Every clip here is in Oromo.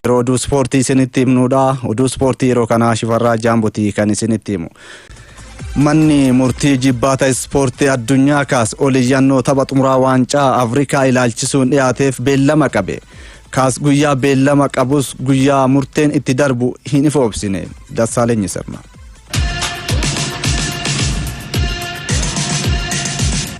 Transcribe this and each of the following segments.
Oduu ispoortii isinitti himnuudha. Oduu ispoortii yeroo kanaa Shifarraa Jaambotii kan isinitti himu. Manni murtii jibbaata ispoortii addunyaa kaas oliyyannoo tapha xumuraa waancaa Afrikaa ilaalchisuun dhiyaateef beellama qabe. Kaas guyyaa beellama qabus guyyaa murteen itti darbu hin ifoobsine. Dassaaleenyi sirna.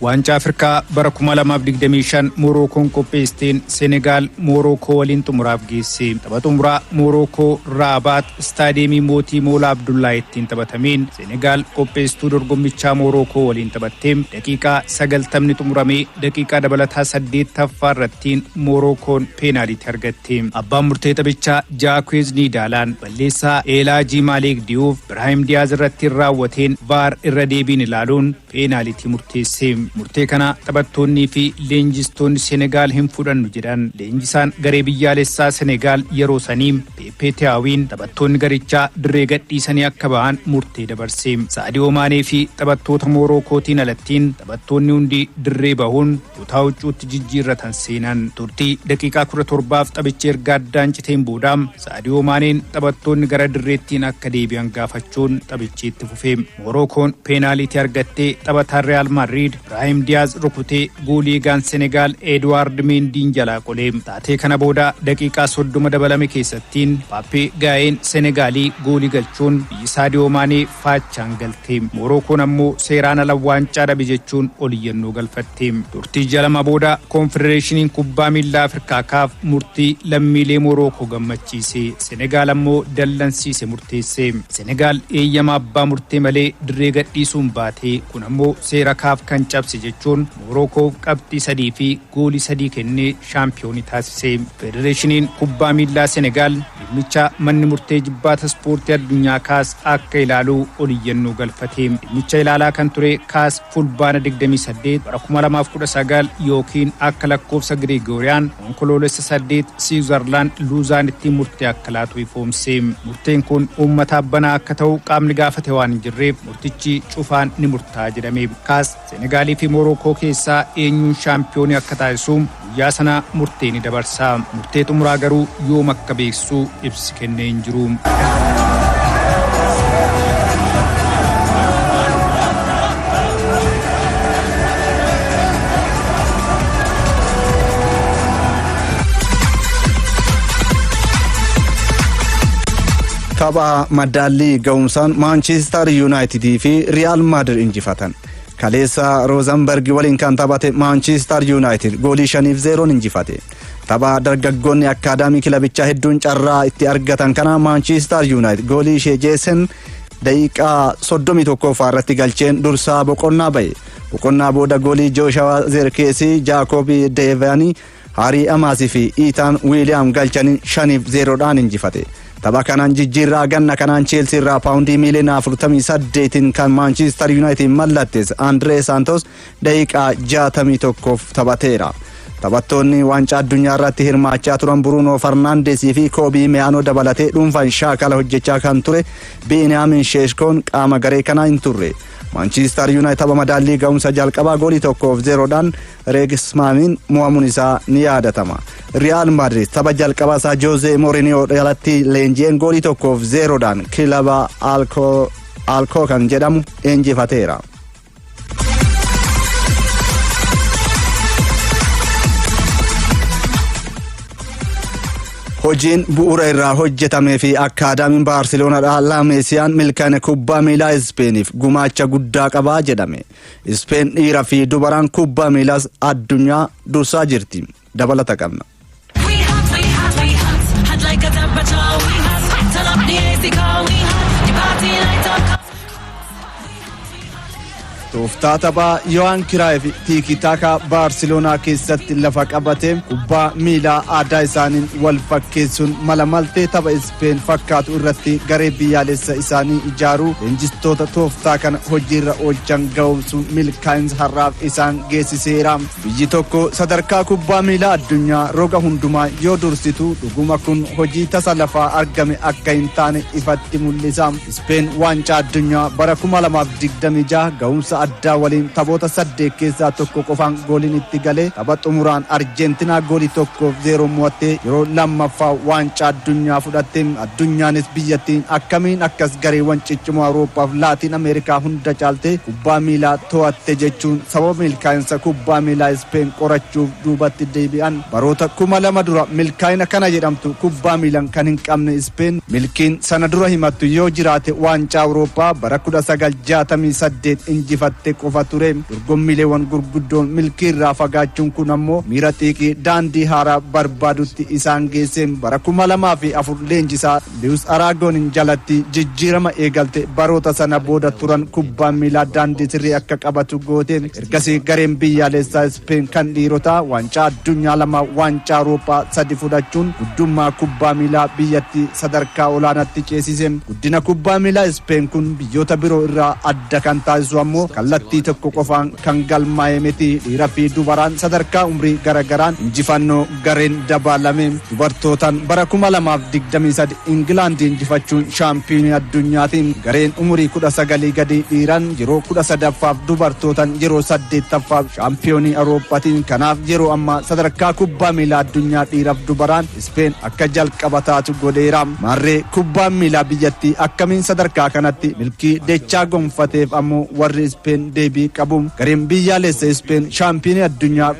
Waancaa Afrikaa bara 2025 Morookoon qopheessteen Senegaal Morookoo waliin xumuraaf geesse. Tapha xumuraa Morookoo Raabaat Istaadiyeemii Mootii Moolaa Abdullaahittiin taphatameen Senegaal qopheessituu dorgommichaa Morookoo waliin taphattee daqiiqaa 90 xumuramee daqiiqaa dabalataa 8ffaa irrattiin Morookoon peenaalitii argatte. Abbaan murtee taphichaa Jaakwez Niidaalaan balleessaa Eelaajii Maaleek Diyuuf Ibraahim Diyaaz irratti raawwateen VAR irra deebiin ilaaluun peenaalitii murteesse. Murtee kana taphattoonnii fi leenjistoonni Senegaal hin fudhannu jedhan. Leenjisaan garee biyyaalessaa Senegaal yeroo sanii Pepe Thiawiin taphattoonni garichaa dirree gadhiisanii akka ba'an murtee dabarse. Sadio Maanee fi taphattoota Morookootiin alattiin taphattoonni hundi dirree bahuun kutaa huccuutti jijjiirratan seenan. Turtii daqiiqaa 17f taphichi erga addaan citeen booda Sadio Maaneen taphattoonni gara dirreettiin akka deebi'an gaafachuun taphichi itti fufe. Morookoon peenaalitii argattee taphataan Real Madrid Ibraahim Diyaaz rukutee goolii eegaan Senegaal Edouard Mendiin jalaa qolee. Taatee kana booda daqiiqaa 30 dabalame keessattiin Pape Gaa'een Senegaalii goolii galchuun biyyi Sadio Maanee faachaan galte. Morookoon ammoo seeraan ala waancaa dhabe jechuun oliyyannoo galfatte. Turtii jalama booda Konfedereeshiniin kubbaa miilaa Afrikaa kaaf murtii lammiilee Morookoo gammachiise. Senegaal ammoo dallansiise murteesse. Senegaal eeyyama abbaa murtee malee dirree gadhiisuun baate. Kun ammoo seera kaaf kan cabse jechuun Morookoof qabxii 3 fi goolii 3 kennee shaampiyoonii taasise. Federeeshiniin kubbaa miilaa Senegaal dhimmicha manni murtee jibbaata ispoortii addunyaa kaas akka ilaaluu oliyyannoo galfate. Dhimmicha ilaalaa kan ture kaas fulbaana 28 bara 2019 yookiin akka lakkoofsa Girigooriyaan onkoloolessa 8 Siwiizerlaand Luuzaanitti murtee akka laatu ifoomse. Murteen kun uummataaf banaa akka ta'u qaamni gaafate waan hin jirreef murtichi cufaan ni murtaa'a jedhame. Kaas Senegaalii fi Morookoo keessaa eenyuun shaampiyoonii akka taasisu guyyaa sana murtee ni dabarsa. Murtee xumuraa garuu yoom akka beeksisu ibsi kennee hin jiru. Tapha madaallii ga'umsaan Manchester United fi Real Madrid injifatan. Kaleessa Rosenberg waliin kan taphate Manchester United goolii 5-0 injifate. Tapha dargaggoonni akaadaamii kilabichaa hedduun carraa itti argatan kana Manchester United goolii ishee jeesen daqiiqaa 31 irratti galcheen dursaa boqonnaa ba'e. Boqonnaa booda goolii Joshua Zirkzee, Jacob Devani, Harry Amasi fi Ethan William galchanii 5-0 injifate. Tapha kanaan jijjiirraa ganna kanaan Chelsea irraa paawundii miiliyoona 48 kan Manchester United mallattes Andre Santos daqiiqaa 61 taphateera. Taphattoonni waancaa addunyaa irratti hirmaachaa turan Bruno Fernandes fi Kobe Meano dabalatee dhuunfaan shaakala hojjechaa kan ture Benjamin Sesko qaama garee kanaa hin turre. Manchester United tapha madaallii ga'umsa jalqabaa goolii 1-0 Regismaniin mo'amuun isaa ni yaadatama. Real Madrid tapha jalqabaa isaa Jose Mourinho jalatti leenji'een goolii 1-0 kilaba Alcokan jedhamu injifateera. Hojiin bu'uura irraa hojjetamee fi akaadaamiin Baarseloonaa Laamesiyaan milkaa'ina kubbaa miilaa Ispeeniif gumaacha guddaa qabaa jedhame. Ispeen dhiira fi dubaraan kubbaa miilaa addunyaa dursaa jirti. Dabalata qabna. Tooftaa taphaa Yohan Cruyff tiikitaakaa Baarseloonaa keessatti lafa qabate kubbaa miilaa aadaa isaaniin wal fakkeessuun mala maltee tapha Ispeen fakkaatu irratti garee biyyaalessa isaanii ijaaruu leenjistoota tooftaa kana hojiirra oolchan ga'umsuun milkaa'insa har'aaf isaan geessiseera. Biyyi tokko sadarkaa kubbaa miilaa addunyaa roga hundumaa yoo dursitu dhuguma kun hojii tasa lafaa argame akka hin taane ifatti mul'isa. Ispeen waancaa addunyaa bara 2026 ga'umsa addaa waliin taphoota 8 keessaa tokko qofaan gooliin itti galee tapha xumuraan Arjentiinaa goolii 1-0 mo'attee yeroo lammaffaa waancaa addunyaa fudhatte. Addunyaanis biyyattiin akkamiin akkas gareewwan ciccimoo Awuroopaaf Laatiin Ameerikaa hunda caaltee kubbaa miilaa to'atte jechuun sababa milkaa'insa kubbaa miilaa Ispeen qorachuuf duubatti deebi'an. Baroota 2000 dura milkaa'ina kana jedhamtu kubbaa miilaan kan hin qabne Ispeen milkiin sana dura himattu yoo jiraate waancaa Awurooppaa bara 1968 injifatte qofa ture. Dorgommiileewwan gurguddoon milkii irraa fagaachuun kun ammoo miira xiiqii daandii haaraa barbaadutti isaan geesse. Bara 2004 leenjisaa Luis Aragonin jalatti jijjiirama eegalte baroota sana booda turan kubbaa miilaa daandii sirrii akka qabatu goote. Ergasii gareen biyyaalessaa Ispeen kan dhiirotaa waancaa addunyaa 2 waancaa Awurooppaa 3 fudhachuun guddummaa kubbaa miilaa biyyattii sadarkaa olaanaatti ceesise. Guddina kubbaa miilaa Ispeen kun biyyoota biroo irraa adda kan taasisu ammoo kallattii tokko qofaan kan galmaa'e miti. Dhiiraa fi dubaraan sadarkaa umrii garagaraan injifannoo gareen dabalame. Dubartootaan bara 2023 Ingilaand injifachuun shaampiyoonii addunyaatiin gareen umurii 19 gadi dhiiraan yeroo 13ffaaf dubartootaan yeroo 8ffaaf shaampiyoonii Awurooppaatiin. Kanaaf yeroo ammaa sadarkaa kubbaa miilaa addunyaa dhiiraaf dubaraan Ispeen akka jalqaba taatu godheera. Maarree kubbaan miilaa biyyattii akkamiin sadarkaa kanatti milkii dachaa gonfateef ammoo warri Ispeen deebii qabu. Gareen biyyaalessa Ispeen shaampiyoonii addunyaa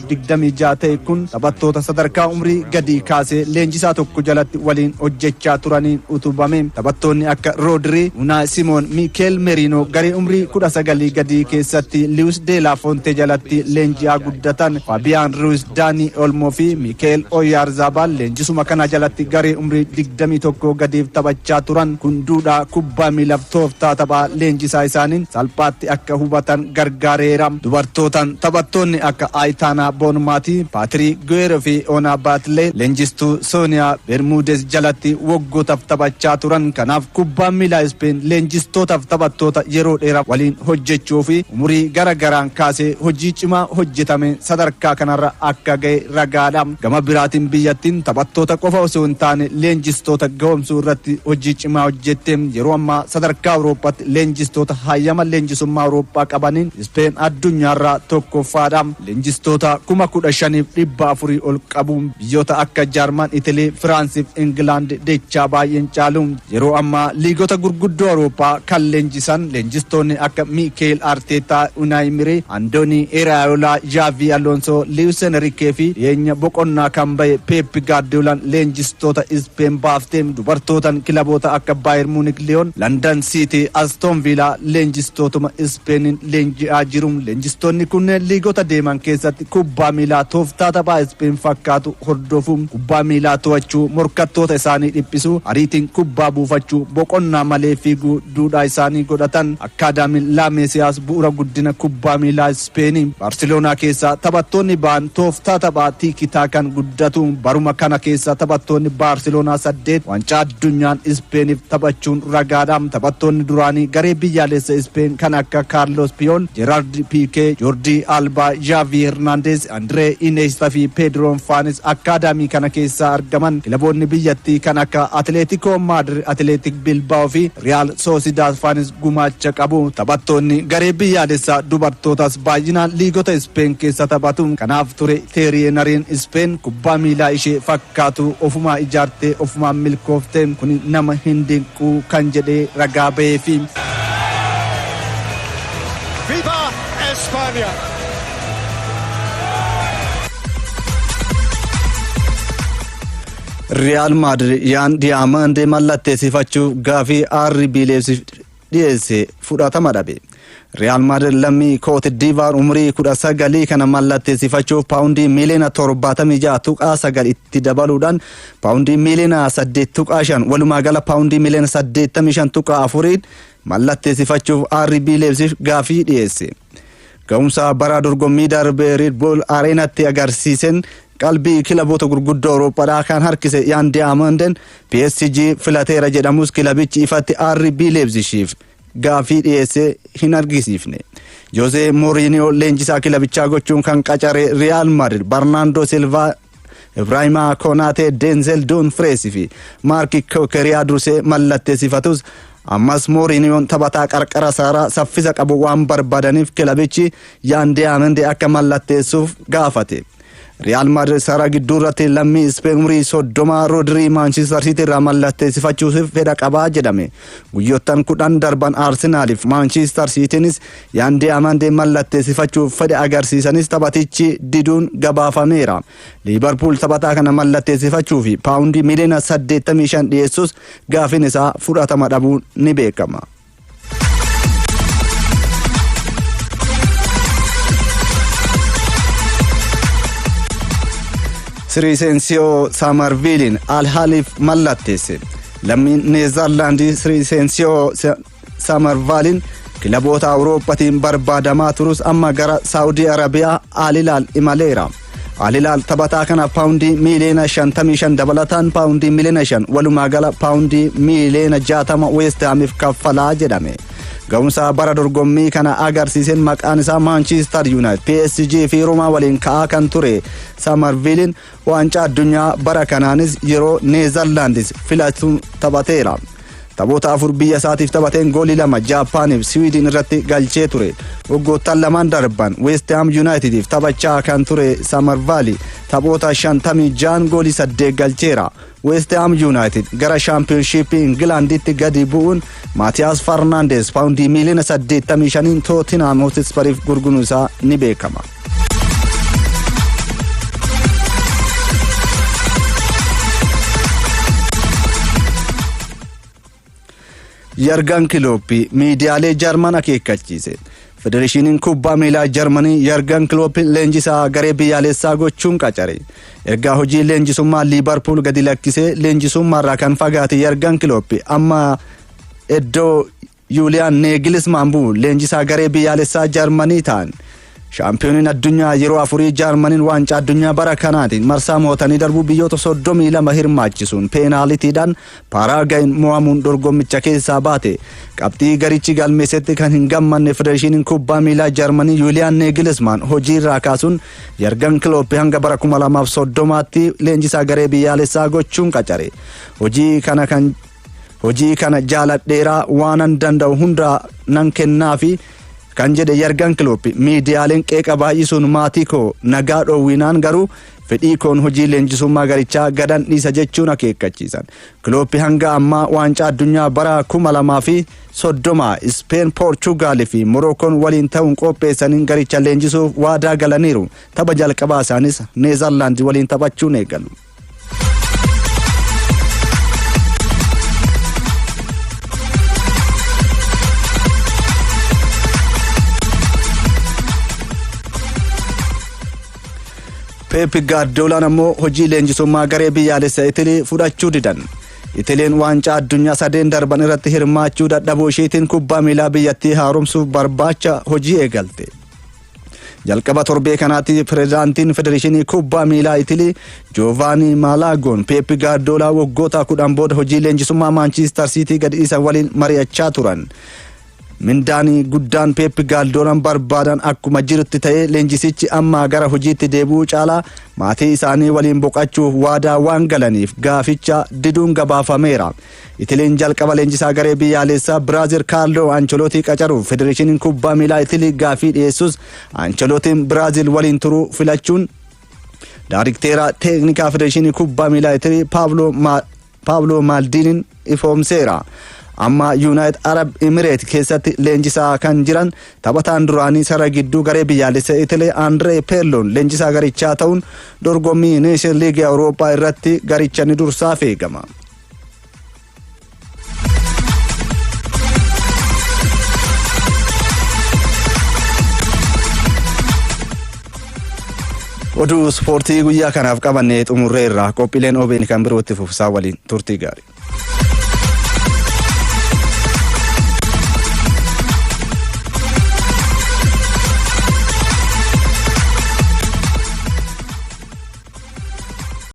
2026 ta'e kun taphattoota sadarkaa umrii gadi kaasee leenjisaa tokko jalatti waliin hojjechaa turaniin utubame. Taphattoonni akka Rodri, Unai Simon, Mikel Merino garee umrii 19 gadi keessatti Luis de la Fonte jalatti leenji'aa guddatan. Fabian Ruiz, Dani Olmo fi Mikel Oyarzabal leenjisuma kana jalatti garee umrii 21 gadiif taphachaa turan. Kun duudhaa kubbaa miilaaf tooftaa taphaa leenjisaa isaaniin salphaatti akka hubatan gargaareera. Dubartootaan taphattoonni akka Aitana Bonmati, Patrick Guerrero fi Ona Batley leenjistuu Sonia Bermudez jalatti waggootaaf taphachaa turan. Kanaaf kubbaan miilaa Ispeen leenjistootaaf taphattoota yeroo dheeraaf waliin hojjechuu fi umurii garagaraan kaasee hojii cimaa hojjetame sadarkaa kanarra akka ga'e ragaadha. Gama biraatiin biyyattiin taphattoota qofa osoo hin taane leenjistoota ga'oomsuu irratti hojii cimaa hojjette. Yeroo ammaa sadarkaa Awurooppaatti leenjistoota hayyama leenjisummaa Awurooppaa qabaniin Ispeen addunyaarraa tokkoffaadha. Leenjistoota 15,400 ol qabuun biyyoota akka Jaarman, Itilii, Firaansiif Ingilaand dachaa baay'een caalu. Yeroo ammaa liigota gurguddoo Awurooppaa kan leenjisan leenjistoonni akka Mikel Arteta, Unai Emery, Andoni Iraola, Xavi Alonso, Luis Enrique fi dhiyeenya boqonnaa kan ba'e Pep Guardiolaan leenjistoota Ispeen baafte. Dubartootaan kilaboota akka Bayern Munich, Lyon, London City, Aston Villa leenjistootuma Ispeeniin leenji'aa jiru. Leenjistoonni kunneen liigota deeman keessatti kubbaa miilaa tooftaa taphaa Ispeen fakkaatu hordofu. Kubbaa miilaa to'achuu, morkattoota isaanii dhiphisuu, ariitiin kubbaa buufachuu, boqonnaa malee fiiguu duudhaa isaanii godhatan. Akkaadaamiin La Masias bu'uura guddina kubbaa miilaa Ispeenii. Barsiloonaa keessaa taphattoonni ba'an tooftaa taphaa tiikitaa kan guddatu. Baruma kana keessaa taphattoonni Barsiloonaa 8 waancaa addunyaan Ispeeniif taphachuun ragaadha. Taphattoonni duraanii garee biyyaalessa Ispeen kan akka Carlos Puyol, Gerard Piqué, Jordi Alba, Xavi Hernandez, Andre Iniesta fi Pedro Fanes akkaadaamii kana keessaa argaman. Kilaboonni biyyattii kan akka Atletico Madrid, Athletic Bilbao fi Real Sociedad faanis gumaacha qabu. Taphattoonni garee biyyaalessaa dubartootas baay'inaan liigota Ispeen keessa taphatu. Kanaaf ture Thierry Henryn Ispeen kubbaa miilaa ishee fakkaatu ofumaa ijaartee ofumaan milkoofte. Kun nama hin dinqu kan jedhee ragaa ba'ee fi Viva España! Real Madrid yaan diyaamandii mallatteessifachuuf gaafii RB Leipzig dhiyeesse fudhatama dhabe. Real Madrid lammii Cote d'Ivoire umurii 19 kana mallatteessifachuuf paawundii miliyoona 76.9 itti dabaluudhaan paawundii miliyoona 8.5 walumaa gala paawundii miliyoona 85.4 mallatteessifachuuf RB Leipzig gaafii dhiyeesse. Ga'umsa bara dorgommii darbee Red Bull Areenatti agarsiisen qalbii kilaboota gurguddoo Awurooppaadhaa kan harkise yaan diyaamanden PSG filateera jedhamus kilabichi ifatti RB Leipzigiif gaafii dhiyeesse hin argisiifne. Jose Mourinho leenjisaa kilabichaa gochuun kan qacare Real Madrid Bernardo Silva, Ibrahima Konate, Denzel Dumfries fi Marc Cucurella dursee mallatteessifatus ammas Mooriiniyoon taphataa qarqara saaraa saffisa qabu waan barbaadaniif kilabichi yaandee amandee akka mallatteessuuf gaafate. Real Madrid sara gidduu irratti lammii Spain umurii 30 Rodri Manchester City irraa mallatteessifachuuf fedha qabaa jedhame. Guyyoottan 10 darban Arsenaliif Manchester Citynis yaandee amandee mallatteessifachuuf fedha agarsiisanis taphatichi diduun gabaafameera. Liverpool taphataa kana mallatteessifachuuf paawundii miliyoona 85 dhiyeessus gaafin isaa fudhatama dhabuun ni beekama. Srisensio Samarvilin Al-Halif mallatteesse. Lammiin Neezerlaandii Srisensio Samarvilin kilaboota Awurooppaatiin barbaadamaa turus amma gara Saawudii Arabiyaa Al-Hilal imaleera. Al-Hilal taphataa kana paawundii miliyoona 55 dabalataan paawundii miliyoona 5 walumaa gala paawundii miliyoona 60 West Hamiif kaffalaa jedhame. Ga'umsa bara dorgommii kana agarsiiseen maqaan isaa Manchester United, PSG fi Roma waliin ka'aa kan ture Samarvilin waancaa addunyaa bara kanaanis yeroo Neezerlaandis filatu taphateera. Taphoota 4 biyya isaatiif taphateen goolii 2 Jaappaaniif Sweden irratti galchee ture. Waggoottan 2 darban West Ham Unitediif taphachaa kan ture Samarvali taphoota 56 goolii 8 galcheera. West Ham United gara Championship Englanditti gadi bu'uun Matthias Fernandes paawundii miliyoona 85 Tottenham Hotspuriif gurguruun isaa ni beekama. Jurgen Klopp miidiyaalee Jarman akeekkachiise. Federeeshiniin kubbaa miilaa Jarmanii Jurgen Klopp leenjisaa garee biyyaalessaa gochuun qacare. Ergaa hojii leenjisummaa Liverpool gadi lakkisee leenjisummaarraa kan fagaate Jurgen Klopp amma iddoo Julian Nagelsmann bu'u leenjisaa garee biyyaalessaa Jarmanii ta'an. Shaampiyooniin addunyaa yeroo 4 Jarmaniin waancaa addunyaa bara kanaatiin marsaa mo'atanii darbuu biyyoota 32 hirmaachisuun peenaalitiidhaan Paraagwayin mo'amuun dorgommicha keessaa baate. Qabxii garichi galmeessetti kan hin gammanne Federeeshiniin kubbaa miilaa Jarmanii Julian Nagelsmann hojiirraa kaasuun Jurgen Klopp hanga bara 2030tti leenjisaa garee biyyaalessaa gochuun qacare. Hojii kana jaaladheeraa waanan danda'u hunda nan kennaafi kan jedhe Jurgen Klopp miidiyaaleen qeeqa baay'isuun maatii koo nagaa dhoowwinaan garuu fedhii koon hojii leenjisummaa garichaa gadan dhiisa jechuun akeekkachiisan. Klopp hanga ammaa waancaa addunyaa bara 2030 Spain, Portugal fi Moroccoon waliin ta'uun qopheessaniin garicha leenjisuuf waadaa galaniiru. Tapha jalqabaa isaanis Neezerlaand waliin taphachuun eegalu. Pep Guardiolaan ammoo hojii leenjisummaa garee biyyaalessaa Itilii fudhachuu didan. Itiliin waancaa addunyaa 3 darban irratti hirmaachuu dadhabuu isheetiin kubbaa miilaa biyyattii haaromsuuf barbaacha hojii eegalte. Jalqaba torbee kanaatti pirezidaantiin Federeeshinii kubbaa miilaa Itilii Giovanni Malagoon Pep Guardiolaa waggoota 10 booda hojii leenjisummaa Manchester City gadi isa waliin mari'achaa turan. Mindaanii guddaan Pep Guardiolaan barbaadan akkuma jirutti ta'ee leenjisichi amma gara hojiitti deebi'uu caalaa maatii isaanii waliin boqachuuf waadaa waan galaniif gaaficha diduun gabaafameera. Itiliin jalqaba leenjisaa garee biyyaalessaa Biraazil Carlo Ancelotti qacaruuf Federeeshiniin kubbaa miilaa Itilii gaafii dhiyeessus Ancelottiin Biraazil waliin turuu filachuun daayirikteera teeknikaa Federeeshinii kubbaa miilaa Itilii Paablo Maldiniin ifoomseera. Amma United Arab Emirates keessatti leenjisaa kan jiran taphataan duraanii sara gidduu garee biyyaalessaa Itilii Andree Pirloon leenjisaa garichaa ta'uun dorgommii Nation League Awurooppaa irratti garicha ni dursaaf eegama. Oduu ispoortii guyyaa kanaaf qabannee xumurreerra. Qophiileen OBN kan birootti fufsaa waliin turtii gaarii.